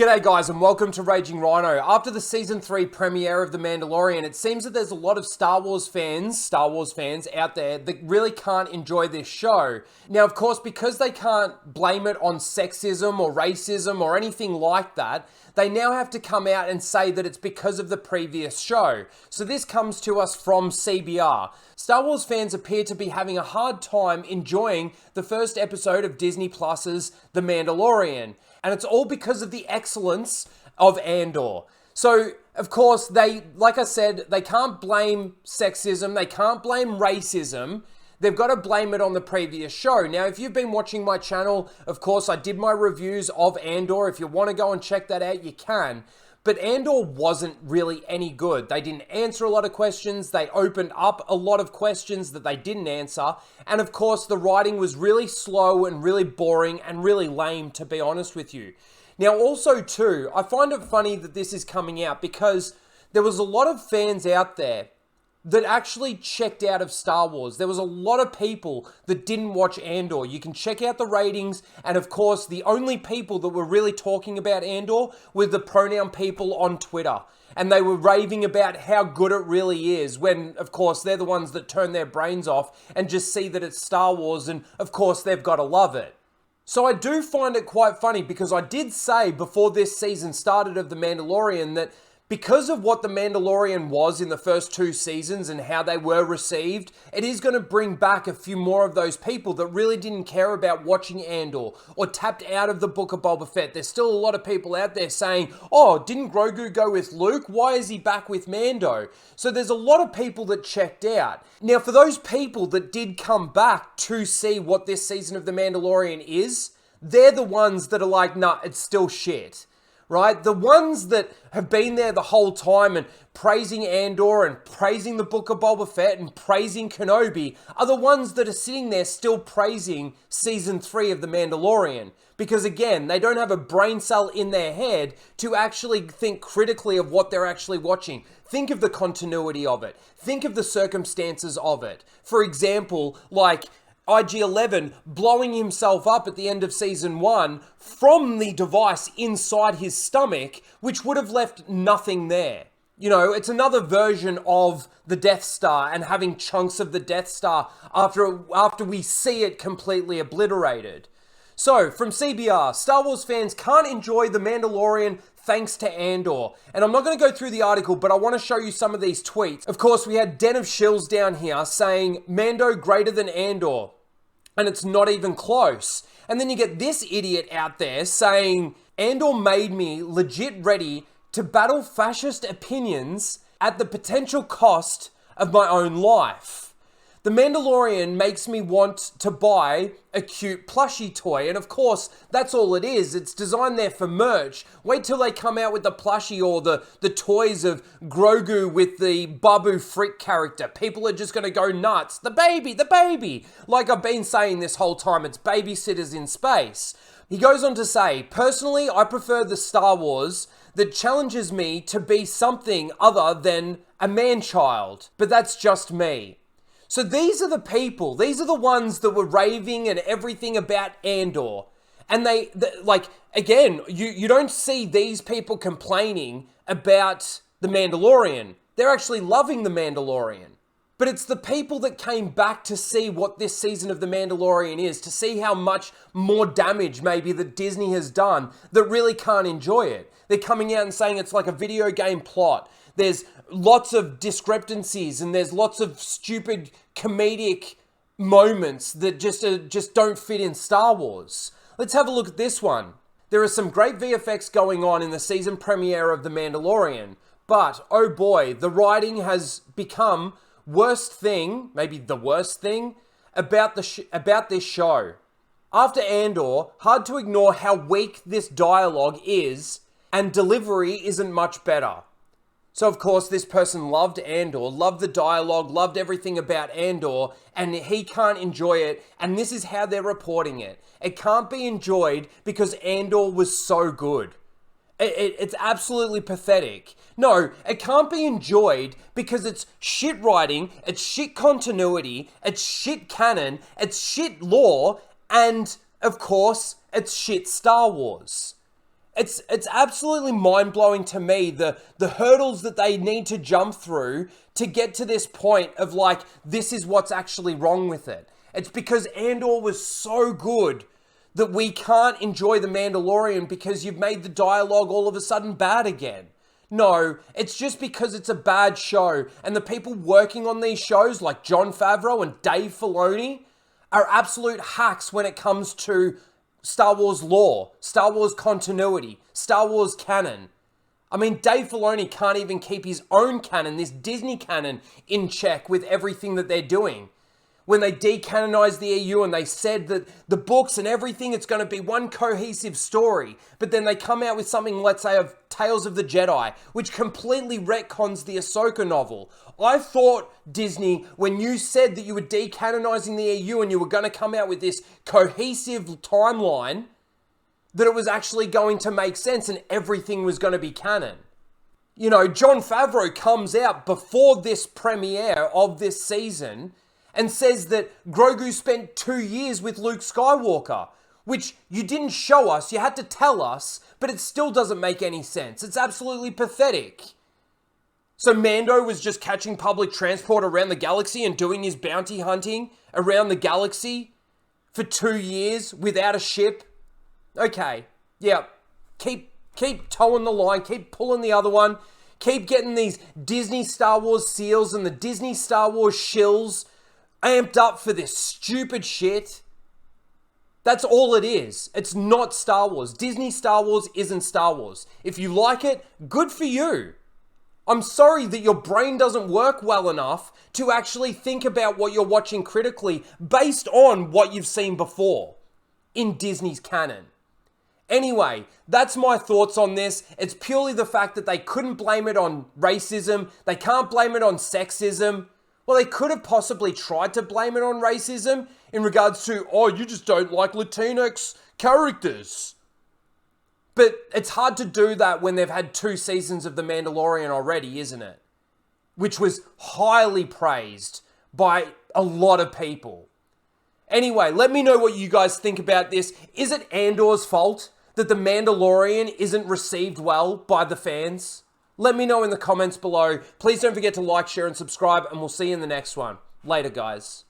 G'day guys and welcome to Raging Rhino. After the Season 3 premiere of The Mandalorian, it seems that there's a lot of Star Wars fans out there that really can't enjoy this show. Now, of course, because they can't blame it on sexism or racism or anything like that, they now have to come out and say that it's because of the previous show. So this comes to us from CBR. Star Wars fans appear to be having a hard time enjoying the first episode of Disney Plus's The Mandalorian. And it's all because of the excellence of Andor. So, of course, like I said, they can't blame sexism, they can't blame racism. They've got to blame it on the previous show. Now, if you've been watching my channel, of course, I did my reviews of Andor. If you want to go and check that out, you can. But Andor wasn't really any good. They didn't answer a lot of questions. They opened up a lot of questions that they didn't answer. And of course, the writing was really slow and really boring and really lame, to be honest with you. Now, also too, I find it funny that this is coming out because there was a lot of fans out there that actually checked out of Star Wars. There was a lot of people that didn't watch Andor. You can check out the ratings, and of course, the only people that were really talking about Andor were the pronoun people on Twitter. And they were raving about how good it really is, when, of course, they're the ones that turn their brains off and just see that it's Star Wars, and of course, they've got to love it. So I do find it quite funny, because I did say before this season started of The Mandalorian that because of what The Mandalorian was in the first 2 seasons and how they were received, it is going to bring back a few more of those people that really didn't care about watching Andor or tapped out of the Book of Boba Fett. There's still a lot of people out there saying, oh, didn't Grogu go with Luke? Why is he back with Mando? So there's a lot of people that checked out. Now, for those people that did come back to see what this season of The Mandalorian is, they're the ones that are like, nah, it's still shit. Right? The ones that have been there the whole time and praising Andor and praising the Book of Boba Fett and praising Kenobi are the ones that are sitting there still praising Season 3 of The Mandalorian. Because again, they don't have a brain cell in their head to actually think critically of what they're actually watching. Think of the continuity of it. Think of the circumstances of it. For example, like IG-11 blowing himself up at the end of Season 1 from the device inside his stomach, which would have left nothing there. You know, it's another version of the Death Star and having chunks of the Death Star after we see it completely obliterated. So, from CBR, Star Wars fans can't enjoy The Mandalorian thanks to Andor. And I'm not going to go through the article, but I want to show you some of these tweets. Of course, we had Den of Shills down here saying, Mando greater than Andor. And it's not even close. And then you get this idiot out there saying, Andor made me legit ready to battle fascist opinions at the potential cost of my own life. The Mandalorian makes me want to buy a cute plushie toy. And of course, that's all it is. It's designed there for merch. Wait till they come out with the plushie or the toys of Grogu with the Babu Frick character. People are just going to go nuts. The baby, the baby. Like I've been saying this whole time, it's babysitters in space. He goes on to say, personally, I prefer the Star Wars that challenges me to be something other than a man-child. But that's just me. So these are the people, these are the ones that were raving and everything about Andor. And again, you don't see these people complaining about The Mandalorian. They're actually loving The Mandalorian. But it's the people that came back to see what this season of The Mandalorian is, to see how much more damage maybe that Disney has done, that really can't enjoy it. They're coming out and saying it's like a video game plot. There's lots of discrepancies and there's lots of stupid comedic moments that just don't fit in Star Wars. Let's have a look at this one. There are some great VFX going on in the season premiere of The Mandalorian, but oh boy, the writing has become maybe the worst thing about this show. After Andor, hard to ignore how weak this dialogue is, and delivery isn't much better. So of course this person loved Andor, loved the dialogue, loved everything about Andor, and he can't enjoy it, and this is how they're reporting it. It can't be enjoyed because Andor was so good. It's absolutely pathetic. No, it can't be enjoyed because it's shit writing, it's shit continuity, it's shit canon, it's shit lore, and of course, it's shit Star Wars. It's absolutely mind-blowing to me, the hurdles that they need to jump through to get to this point of like, this is what's actually wrong with it. It's because Andor was so good that we can't enjoy The Mandalorian because you've made the dialogue all of a sudden bad again. No, it's just because it's a bad show, and the people working on these shows like Jon Favreau and Dave Filoni are absolute hacks when it comes to Star Wars lore, Star Wars continuity, Star Wars canon. I mean, Dave Filoni can't even keep his own canon, this Disney canon, in check with everything that they're doing. When they decanonized the EU and they said that the books and everything, it's going to be one cohesive story. But then they come out with something, let's say, of Tales of the Jedi, which completely retcons the Ahsoka novel. I thought, Disney, when you said that you were decanonizing the EU and you were going to come out with this cohesive timeline, that it was actually going to make sense and everything was going to be canon. You know, Jon Favreau comes out before this premiere of this season and says that Grogu spent 2 years with Luke Skywalker, which you didn't show us, you had to tell us, but it still doesn't make any sense. It's absolutely pathetic. So Mando was just catching public transport around the galaxy and doing his bounty hunting around the galaxy for 2 years without a ship? Okay, yeah, keep towing the line, keep pulling the other one, keep getting these Disney Star Wars seals and the Disney Star Wars shills amped up for this stupid shit. That's all it is. It's not Star Wars. Disney Star Wars isn't Star Wars. If you like it, good for you. I'm sorry that your brain doesn't work well enough to actually think about what you're watching critically based on what you've seen before in Disney's canon. Anyway, that's my thoughts on this. It's purely the fact that they couldn't blame it on racism. They can't blame it on sexism. Well, they could have possibly tried to blame it on racism in regards to, oh, you just don't like Latinx characters. But it's hard to do that when they've had 2 seasons of The Mandalorian already, isn't it? Which was highly praised by a lot of people. Anyway, let me know what you guys think about this. Is it Andor's fault that The Mandalorian isn't received well by the fans? Let me know in the comments below. Please don't forget to like, share, and subscribe, and we'll see you in the next one. Later, guys.